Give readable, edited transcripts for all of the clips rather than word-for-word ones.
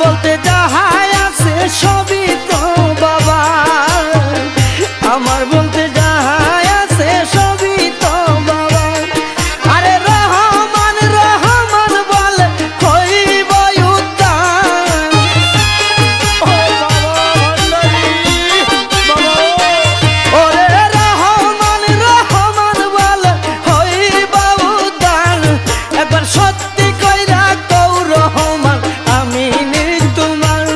বলতে যাহাই আছে সবই তো বাবা, আমার বলতে যাহাই আছে সবই তো বাবা। আরে রহমান রহমান বলে হইব উদ্ধার, ওরে রহমান রহমান বলে হইব উদ্ধার। একবার সত্যি কইরা কও রহমান আমি তোমার,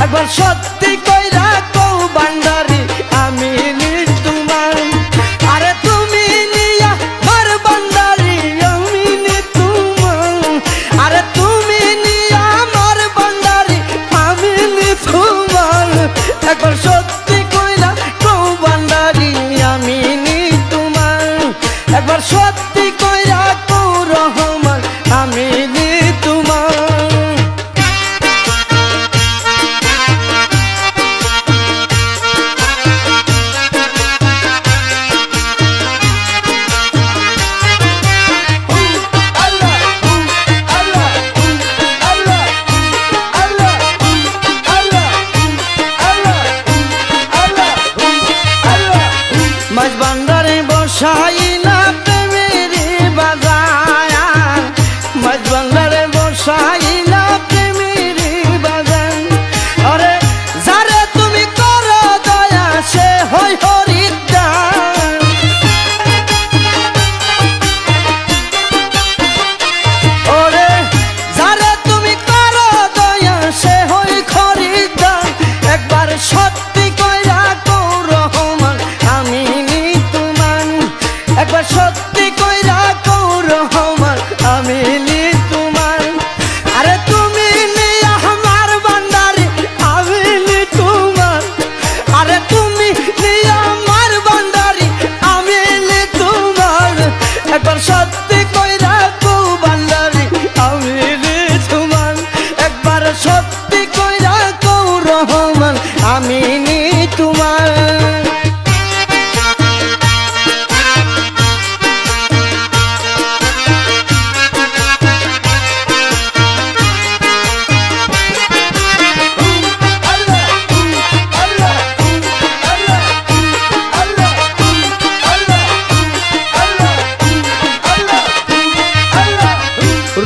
একবার সত্যি কইরা কও ভান্ডারি আমি তোমার। আরে তুমি নিয়া মার ভান্ডারি আমি তোমার, আরে তুমি নিয়া মার ভান্ডারি আমি তোমার। একবার সত্যি কইরা কও ভান্ডারি আমি তোমার, একবার সত্যি কইরা কও রহমান আমি তোমার। মাঝ ভান্ডারে বসাইলা প্রেমের বাজার, মাঝ ভান্ডারে বসাইলা প্রেমের বাজার। আরে যারে তুমি করো দয়া সে হয় হরিদ্বার, ওরে যারে তুমি করো দয়া সে হয় খরিদ্দার। একবার সত্যি কইরা কও রহমান আমি তোমার, একবার সত্যি কইরা কও রহমান আমি তোমার। আরে তুমি নিয়া আমার ভান্ডারি আমি তোমার, আরে তুমি নিয়া আমার ভান্ডারি আমি তোমার। একবার সত্যি কইরা কও ভান্ডারি আমি তোমার, একবার সত্যি কইরা কও রহমান আমি তোমার।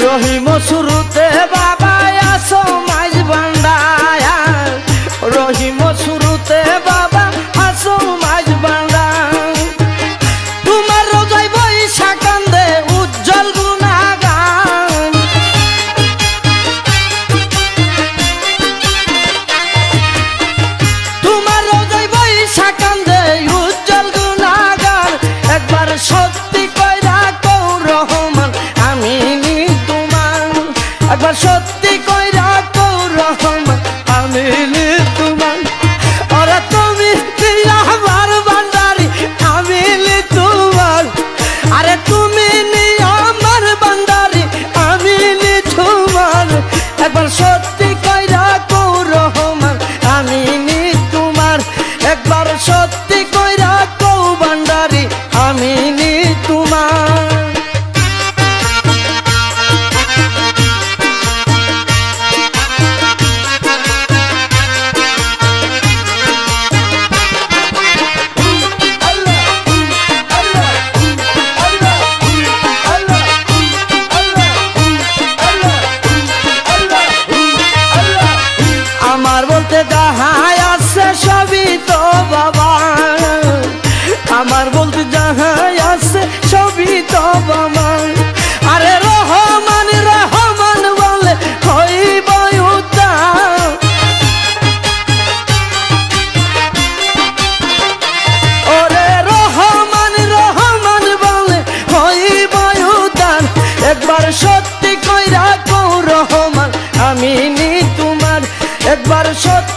রহিম শুরুতে বাবা আসো মাঝ ভান্ডার, রহিম শুরুতে বাবা আসো মাঝ ভান্ডার। তোমার রোজাই বৈশা কান্দে উজ্জ্বল গুণাগান, তোমার রোজাই বৈশা কান্দে উজ্জ্বল গুণাগান। একবার সত্যি কইরা কও রহমান আমি তোমার, একবার সত্যি কইরা কও রহমান আমি তোমার। ওরে তুমি নিয়া আমার ভান্ডারি আমি তোমার, আরে তুমি নিয়া আমার ভান্ডারি আমি তোমার। একবার সত্যি কইরা কও রহমান আমি তোমার, একবার সত্যি কইরা কও ভান্ডারি আমি তোমার। আমার বলতে যাহাই আছে সবই তো বাবা, আমার বলতে যাহাই আছে সবই তো বাবা। আরে রহমান রহমান বলে হইব উদ্ধার, ওরে রহমান রহমান বলে হইব উদ্ধার। একবার সত্যি কইরা কও রহমান আমি তোমার, একবার সত্যি